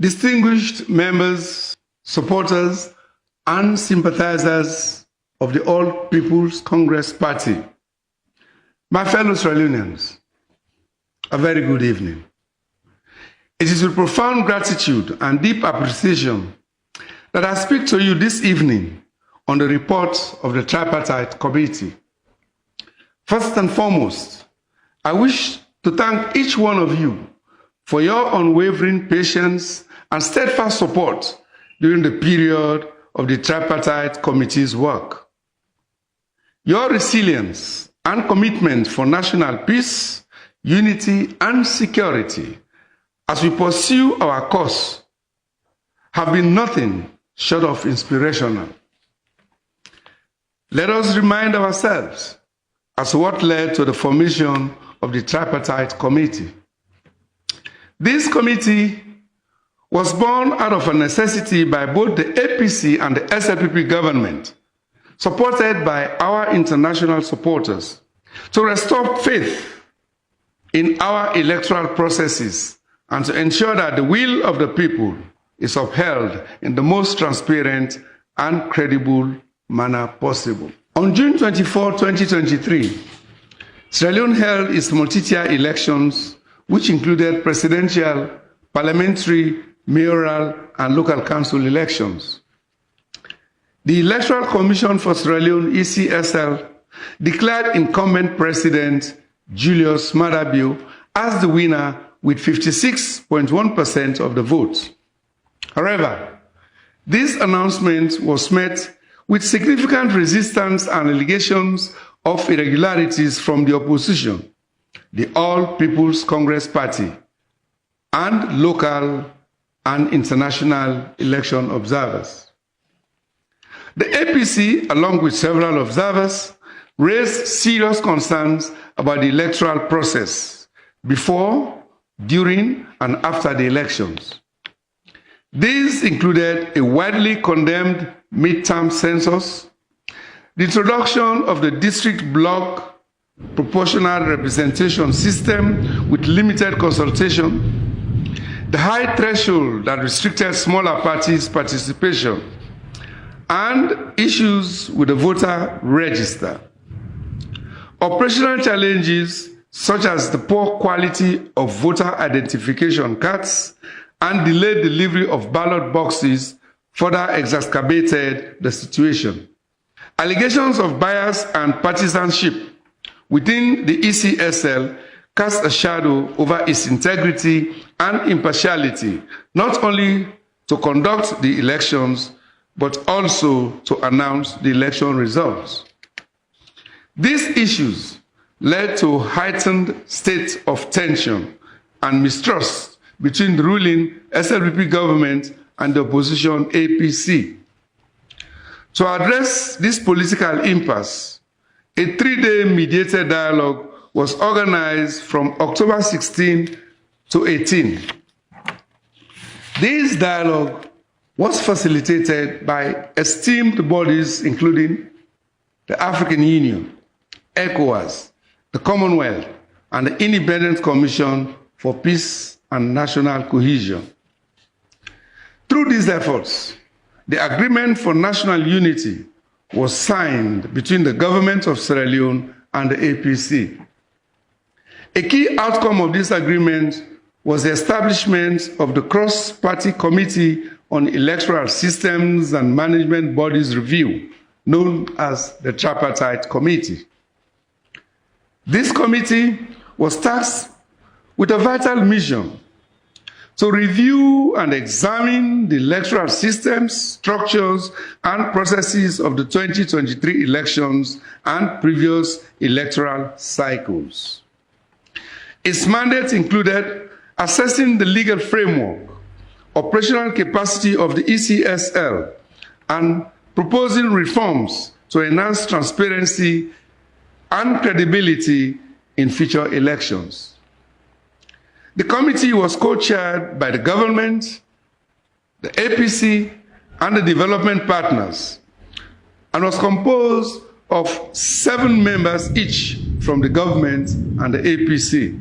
distinguished members, supporters, and sympathizers of the All People's Congress Party, my fellow Sierra Leoneans, a very good evening. It is with profound gratitude and deep appreciation that I speak to you this evening on the report of the Tripartite Committee. First and foremost, I wish to thank each one of you for your unwavering patience and steadfast support during the period of the Tripartite Committee's work. Your resilience and commitment for national peace, unity, and security as we pursue our cause have been nothing short of inspirational. Let us remind ourselves as to what led to the formation of the Tripartite Committee. This committee was born out of a necessity by both the APC and the SLPP government, supported by our international supporters, to restore faith in our electoral processes and to ensure that the will of the people is upheld in the most transparent and credible manner possible. On June 24, 2023, Sierra Leone held its multi-tier elections, which included presidential, parliamentary, mayoral, and local council elections. The Electoral Commission for Sierra Leone, ECSL, declared incumbent President Julius Maada Bio as the winner with 56.1% of the votes. However, this announcement was met with significant resistance and allegations of irregularities from the opposition, the All People's Congress Party, and local and international election observers. The APC, along with several observers, raised serious concerns about the electoral process before, during, and after the elections. These included a widely condemned midterm census, the introduction of the district block proportional representation system with limited consultation, the high threshold that restricted smaller parties' participation, and issues with the voter register. Operational challenges such as the poor quality of voter identification cards and delayed delivery of ballot boxes further exacerbated the situation. Allegations of bias and partisanship within the ECSL cast a shadow over its integrity and impartiality, not only to conduct the elections, but also to announce the election results. These issues led to a heightened state of tension and mistrust between the ruling SLPP government and the opposition APC. To address this political impasse, a 3-day mediated dialogue was organized from October 16 to 18. This dialogue was facilitated by esteemed bodies including the African Union, ECOWAS, the Commonwealth, and the Independent Commission for Peace and National Cohesion. Through these efforts, the Agreement for National Unity was signed between the government of Sierra Leone and the APC. A key outcome of this agreement was the establishment of the Cross-Party Committee on Electoral Systems and Management Bodies Review, known as the Tripartite Committee. This committee was tasked with a vital mission to review and examine the electoral systems, structures, and processes of the 2023 elections and previous electoral cycles. Its mandate included assessing the legal framework, operational capacity of the ECSL, and proposing reforms to enhance transparency and credibility in future elections. The committee was co-chaired by the government, the APC, and the development partners, and was composed of 7 members each from the government and the APC.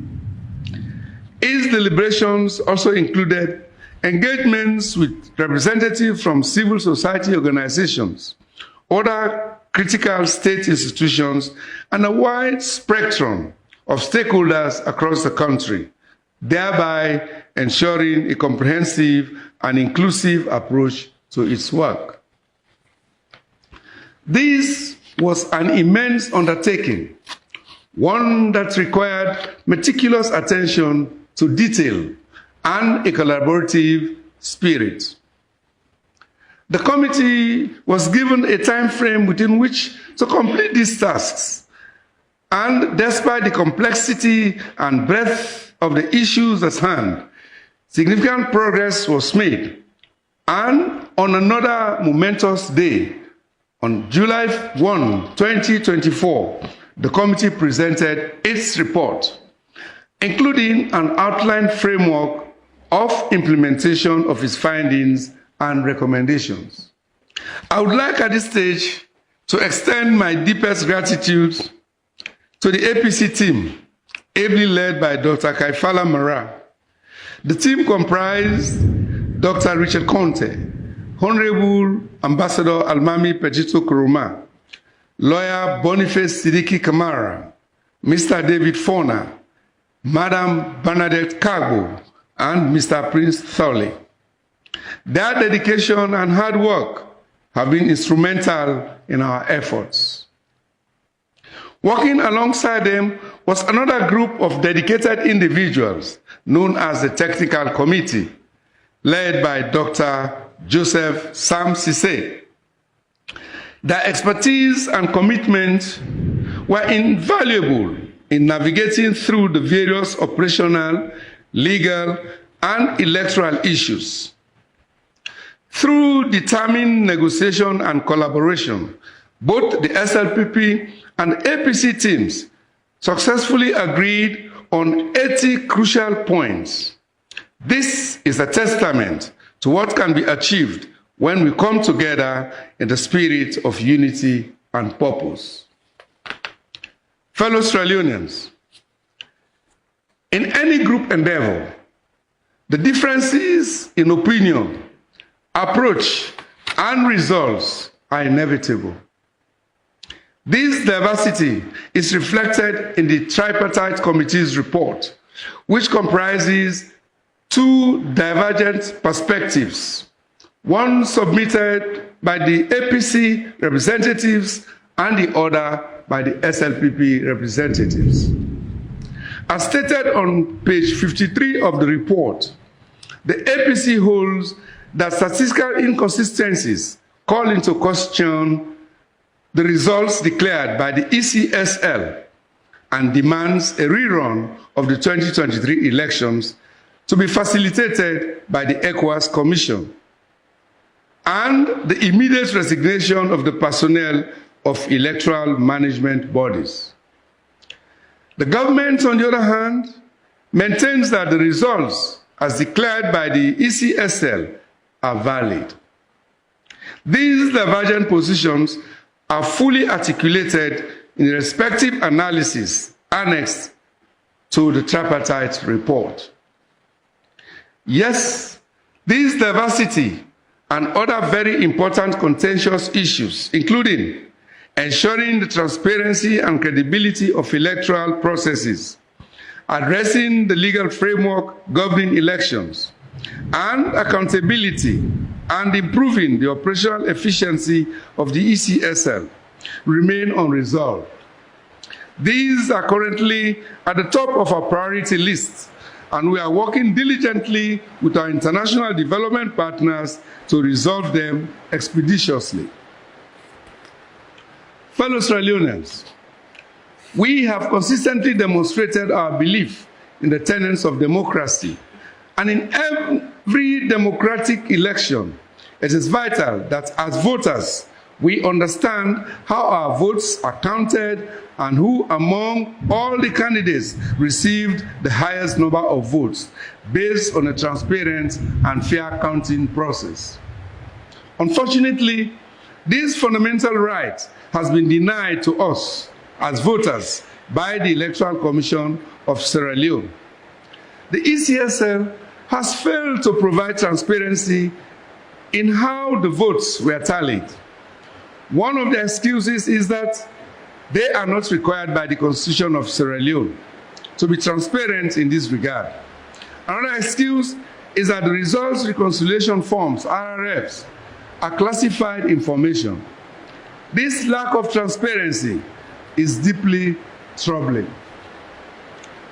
Its deliberations also included engagements with representatives from civil society organizations, other critical state institutions, and a wide spectrum of stakeholders across the country, thereby ensuring a comprehensive and inclusive approach to its work. This was an immense undertaking, one that required meticulous attention to detail and a collaborative spirit. The committee was given a time frame within which to complete these tasks, and despite the complexity and breadth of the issues at hand, significant progress was made. And on another momentous day, on July 1, 2024, the committee presented its report, including an outline framework of implementation of its findings and recommendations. I would like at this stage to extend my deepest gratitude to the APC team, ably led by Dr. Kamara. The team comprised Dr. Richard Conte, Honorable Ambassador Almami Pejito Kuruma, Lawyer Boniface Sidiki Kamara, Mr. David Fona, Madam Bernadette Kago, and Mr. Prince Thorley. Their dedication and hard work have been instrumental in our efforts. Working alongside them was another group of dedicated individuals known as the Technical Committee, led by Dr. Joseph Sam Sise. Their expertise and commitment were invaluable in navigating through the various operational, legal, and electoral issues. Through determined negotiation and collaboration, both the SLPP and APC teams successfully agreed on 80 crucial points. This is a testament to what can be achieved when we come together in the spirit of unity and purpose. Fellow Australians, in any group endeavor, the differences in opinion, approach, and results are inevitable. This diversity is reflected in the Tripartite Committee's report, which comprises two divergent perspectives, one submitted by the APC representatives and the other by the SLPP representatives. As stated on page 53 of the report, the APC holds that statistical inconsistencies call into question the results declared by the ECSL and demands a rerun of the 2023 elections to be facilitated by the ECOWAS Commission and the immediate resignation of the personnel of electoral management bodies. The government, on the other hand, maintains that the results as declared by the ECSL are valid. These divergent positions are fully articulated in the respective analysis annexed to the Tripartite report. Yes, this diversity and other very important contentious issues, including ensuring the transparency and credibility of electoral processes, addressing the legal framework governing elections, and accountability and improving the operational efficiency of the ECSL remain unresolved. These are currently at the top of our priority list, and we are working diligently with our international development partners to resolve them expeditiously. Fellow Australians, we have consistently demonstrated our belief in the tenets of democracy, and in every democratic election, it is vital that as voters, we understand how our votes are counted and who among all the candidates received the highest number of votes based on a transparent and fair counting process. Unfortunately, this fundamental right has been denied to us as voters by the Electoral Commission of Sierra Leone. The ECSL has failed to provide transparency in how the votes were tallied. One of the excuses is that they are not required by the Constitution of Sierra Leone to be transparent in this regard. Another excuse is that the results reconciliation forms, RRFs, are classified information. This lack of transparency is deeply troubling.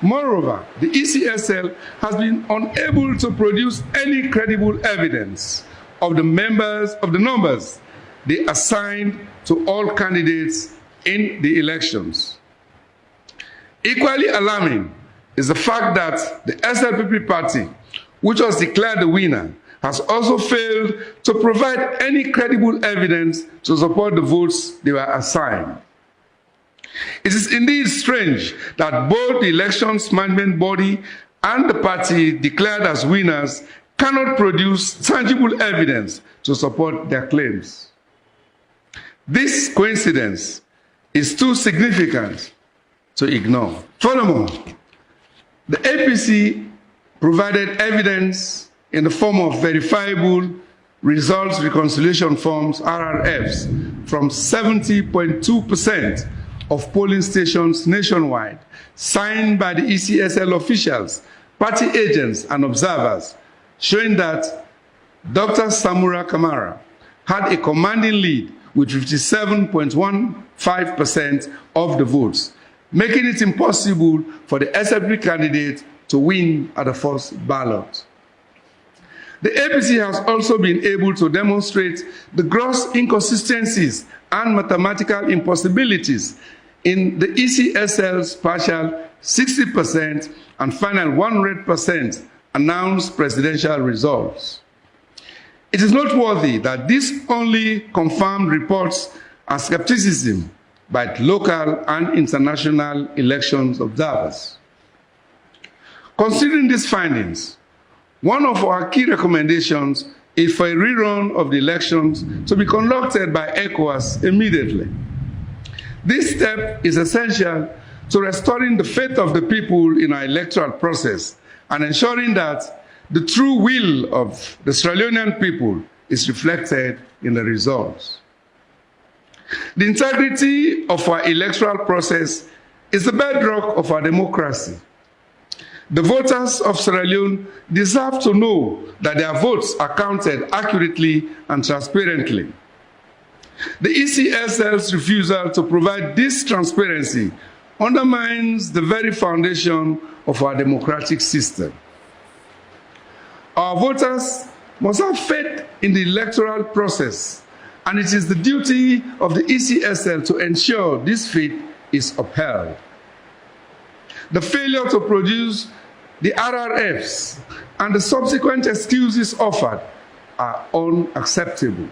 Moreover, the ECSL has been unable to produce any credible evidence of the numbers they assigned to all candidates in the elections. Equally alarming is the fact that the SLPP party, which was declared the winner, has also failed to provide any credible evidence to support the votes they were assigned. It is indeed strange that both the elections management body and the party declared as winners cannot produce tangible evidence to support their claims. This coincidence is too significant to ignore. Furthermore, the APC provided evidence in the form of verifiable results reconciliation forms, RRFs, from 70.2% of polling stations nationwide, signed by the ECSL officials, party agents, and observers, showing that Dr. Samura Kamara had a commanding lead with 57.15% of the votes, making it impossible for the SLP candidate to win at the first ballot. The APC has also been able to demonstrate the gross inconsistencies and mathematical impossibilities in the ECSL's partial 60% and final 100% announced presidential results. It is noteworthy that this only confirmed reports and skepticism by local and international elections observers. Considering these findings, one of our key recommendations is for a rerun of the elections to be conducted by ECOWAS immediately. This step is essential to restoring the faith of the people in our electoral process and ensuring that the true will of the Sierra Leonean people is reflected in the results. The integrity of our electoral process is the bedrock of our democracy. The voters of Sierra Leone deserve to know that their votes are counted accurately and transparently. The ECSL's refusal to provide this transparency undermines the very foundation of our democratic system. Our voters must have faith in the electoral process, and it is the duty of the ECSL to ensure this faith is upheld. The failure to produce the RRFs and the subsequent excuses offered are unacceptable.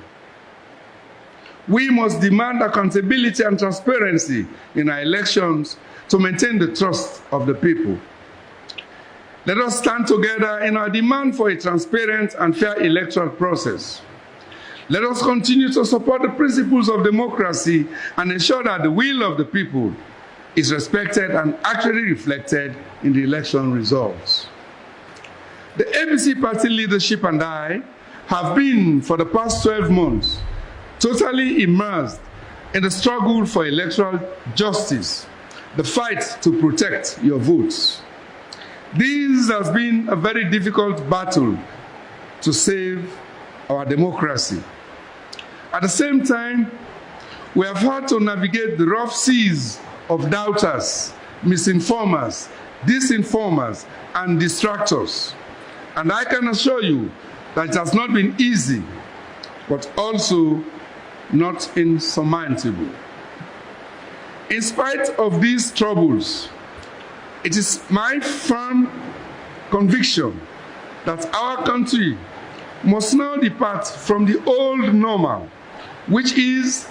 We must demand accountability and transparency in our elections to maintain the trust of the people. Let us stand together in our demand for a transparent and fair electoral process. Let us continue to support the principles of democracy and ensure that the will of the people is respected and actually reflected in the election results. The APC party leadership and I have been, for the past 12 months, totally immersed in the struggle for electoral justice, the fight to protect your votes. This has been a very difficult battle to save our democracy. At the same time, we have had to navigate the rough seas of doubters, misinformers, disinformers, and distractors. And I can assure you that it has not been easy, but also not insurmountable. In spite of these troubles, it is my firm conviction that our country must now depart from the old normal, which is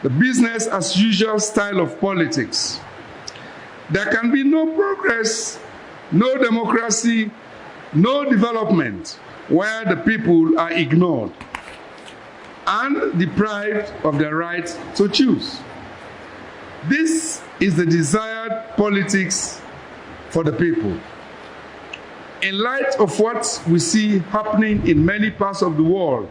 the business as usual style of politics. There can be no progress, no democracy, no development where the people are ignored and deprived of their right to choose. This is the desired politics for the people. in light of what we see happening in many parts of the world,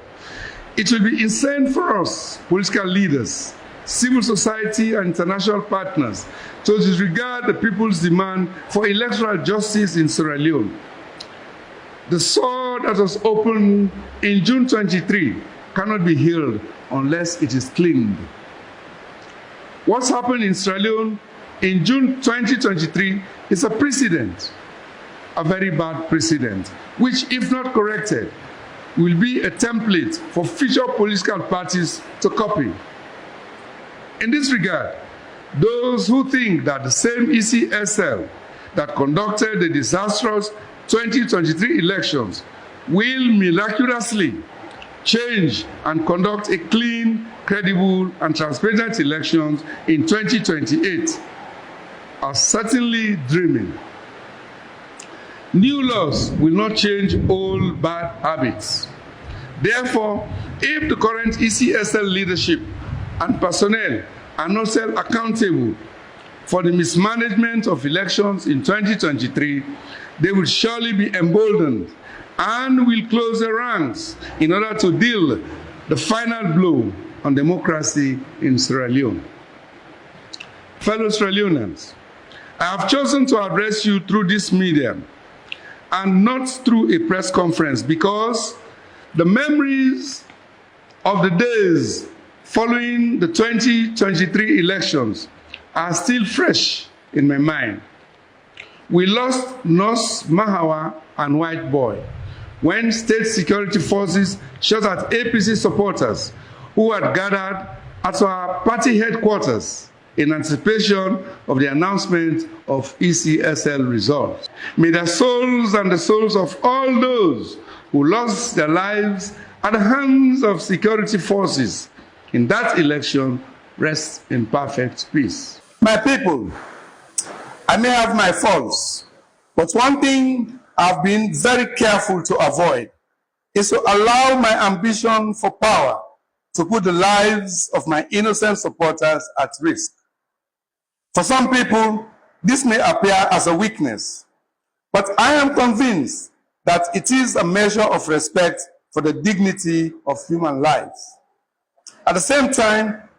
it will be insane for us, political leaders, civil society, and international partners to disregard the people's demand for electoral justice in Sierra Leone. The sword that was opened in June 23 cannot be healed unless it is cleaned. What's happened in Sierra Leone in June 2023 is a precedent, a very bad precedent, which, if not corrected, will be a template for future political parties to copy. In this regard, those who think that the same ECSL that conducted the disastrous 2023 elections will miraculously change and conduct a clean, credible, and transparent elections in 2028 are certainly dreaming. New laws will not change old bad habits. Therefore, if the current ECSL leadership and personnel are not held accountable for the mismanagement of elections in 2023, they will surely be emboldened and will close their ranks in order to deal the final blow on democracy in Sierra Leone. Fellow Sierra Leoneans, I have chosen to address you through this medium and not through a press conference because the memories of the days following the 2023 elections are still fresh in my mind. We lost Nurse Mahawa and White Boy when state security forces shot at APC supporters who had gathered at our party headquarters in anticipation of the announcement of ECSL results. May the souls and the souls of all those who lost their lives at the hands of security forces in that election rest in perfect peace. My people, I may have my faults, but one thing I've been very careful to avoid is to allow my ambition for power to put the lives of my innocent supporters at risk. For some people, this may appear as a weakness, but I am convinced that it is a measure of respect for the dignity of human lives. At the same time,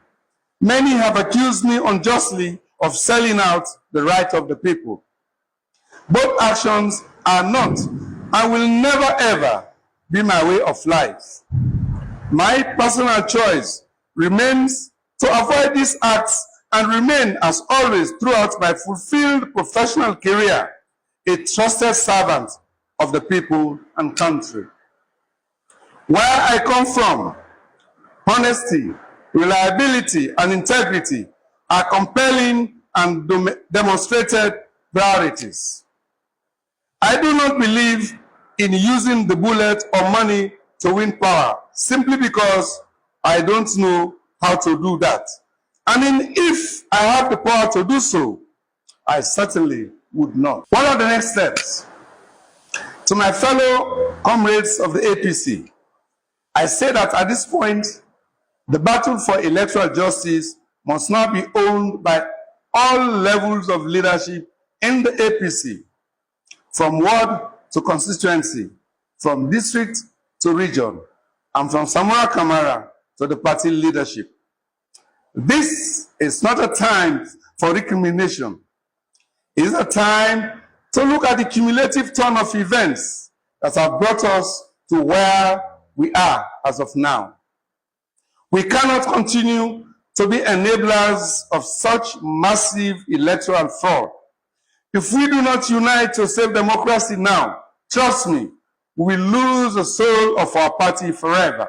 many have accused me unjustly of selling out the right of the people. Both actions are not and will never ever be my way of life. My personal choice remains to avoid these acts and remain, as always, throughout my fulfilled professional career, a trusted servant of the people and country. Where I come from, honesty, reliability, and integrity are compelling and demonstrated priorities. I do not believe in using the bullet or money to win power simply because I don't know how to do that. And if I have the power to do so, I certainly would not. What are the next steps? To my fellow comrades of the APC, I say that at this point, the battle for electoral justice must now be owned by all levels of leadership in the APC, from ward to constituency, from district to region, and from Samura Kamara to the party leadership. This is not a time for recrimination. It is a time to look at the cumulative turn of events that have brought us to where we are as of now. We cannot continue to be enablers of such massive electoral fraud. If we do not unite to save democracy now, trust me, we will lose the soul of our party forever.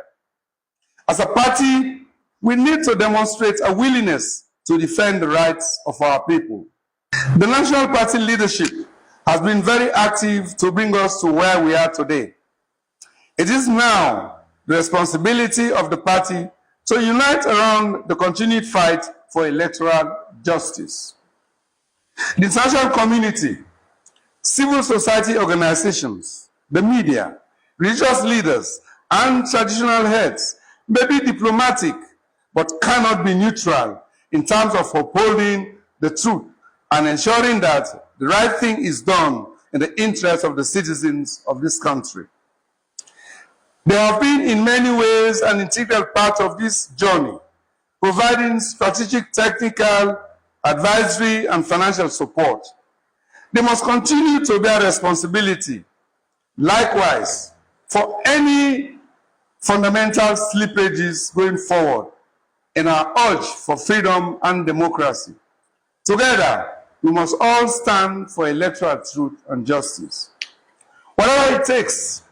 As a party, we need to demonstrate a willingness to defend the rights of our people. The National Party leadership has been very active to bring us to where we are today. It is now the responsibility of the party to unite around the continued fight for electoral justice. The international community, civil society organizations, the media, religious leaders, and traditional heads may be diplomatic, but cannot be neutral in terms of upholding the truth and ensuring that the right thing is done in the interest of the citizens of this country. They have been in many ways an integral part of this journey, providing strategic, technical, advisory, and financial support. They must continue to bear responsibility, likewise, for any fundamental slippages going forward in our urge for freedom and democracy. Together, we must all stand for electoral truth and justice. Whatever it takes,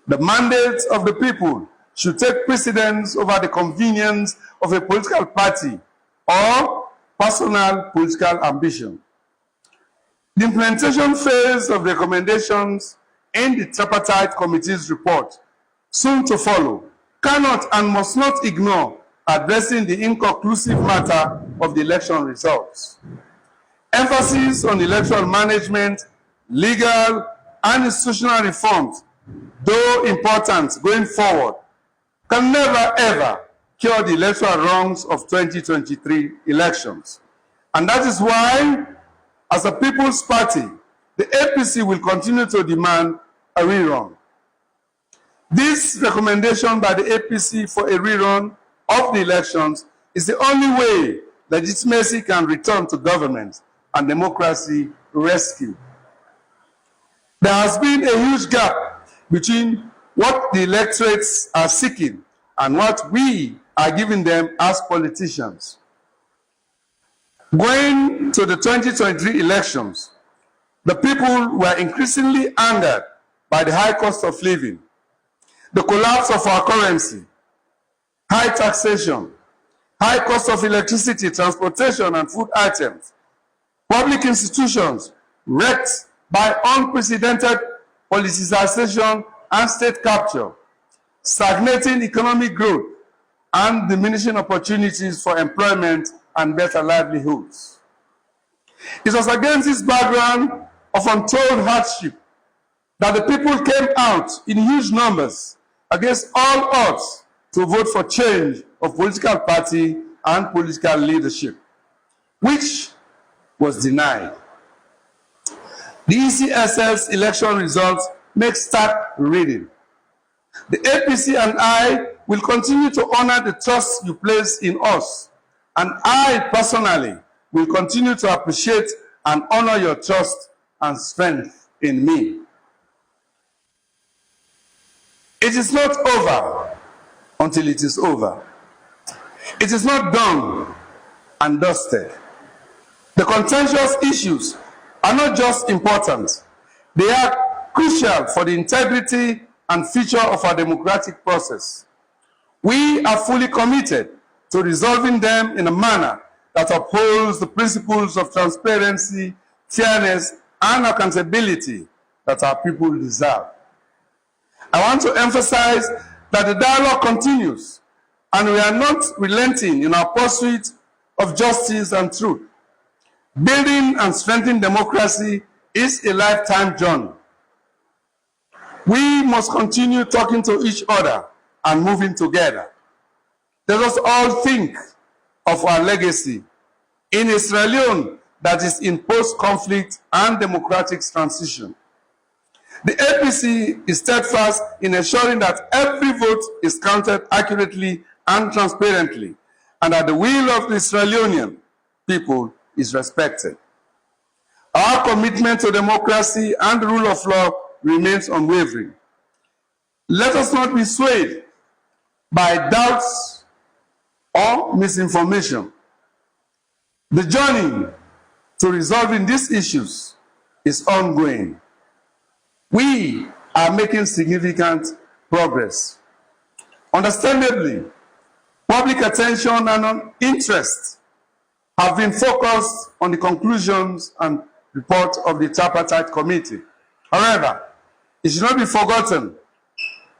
the mandate of the people should take precedence over the convenience of a political party or personal political ambition. The implementation phase of recommendations in the Tripartite Committee's report, soon to follow, cannot and must not ignore addressing the inconclusive matter of the election results. Emphasis on electoral management, legal and institutional reforms, though important going forward, can never ever cure the electoral wrongs of 2023 elections. And that is why, as a People's Party, the APC will continue to demand a rerun. This recommendation by the APC for a rerun of the elections is the only way legitimacy can return to government and democracy rescued. There has been a huge gap between what the electorates are seeking and what we are giving them as politicians. Going to the 2023 elections, the people were increasingly angered by the high cost of living, the collapse of our currency, high taxation, high cost of electricity, transportation, and food items, public institutions wrecked by unprecedented politicization and state capture, stagnating economic growth, and diminishing opportunities for employment and better livelihoods. It was against this background of untold hardship that the people came out in huge numbers against all odds to vote for change of political party and political leadership, which was denied. The ECSL's election results make stark reading. The APC and I will continue to honor the trust you place in us, and I personally will continue to appreciate and honor your trust and strength in me. It is not over until it is over. It is not done and dusted. The contentious issues are not just important, they are crucial for the integrity and future of our democratic process. We are fully committed to resolving them in a manner that upholds the principles of transparency, fairness, and accountability that our people deserve. I want to emphasize that the dialogue continues, and we are not relenting in our pursuit of justice and truth. Building and strengthening democracy is a lifetime journey. We must continue talking to each other and moving together. Let us all think of our legacy in a Sierra Leone that is in post-conflict and democratic transition. The APC is steadfast in ensuring that every vote is counted accurately and transparently, and that the will of the Sierra Leonean people is respected. Our commitment to democracy and the rule of law remains unwavering. Let us not be swayed by doubts or misinformation. The journey to resolving these issues is ongoing. We are making significant progress. Understandably, public attention and interest have been focused on the conclusions and report of the Tripartite Committee. However, it should not be forgotten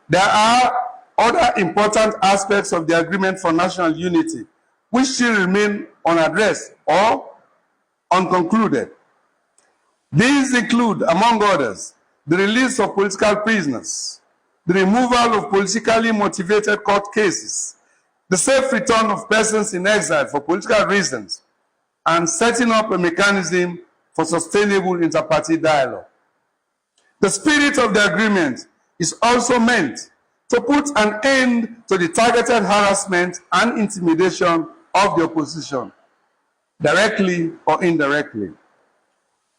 there are other important aspects of the Agreement for National Unity which still remain unaddressed or unconcluded. These include, among others, the release of political prisoners, the removal of politically motivated court cases, the safe return of persons in exile for political reasons, and setting up a mechanism for sustainable inter-party dialogue. The spirit of the agreement is also meant to put an end to the targeted harassment and intimidation of the opposition, directly or indirectly.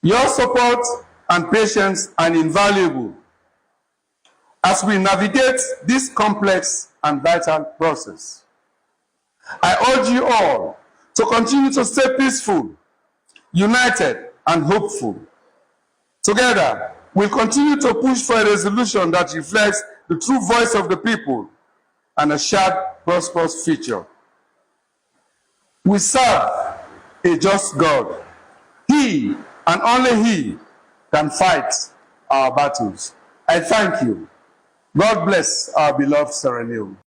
Your support and patience are invaluable as we navigate this complex and vital process. I urge you all to continue to stay peaceful, united, and hopeful. Together, we'll continue to push for a resolution that reflects the true voice of the people and a shared, prosperous future. We serve a just God. He, and only He, can fight our battles. I thank you. God bless our beloved Sierra Leone.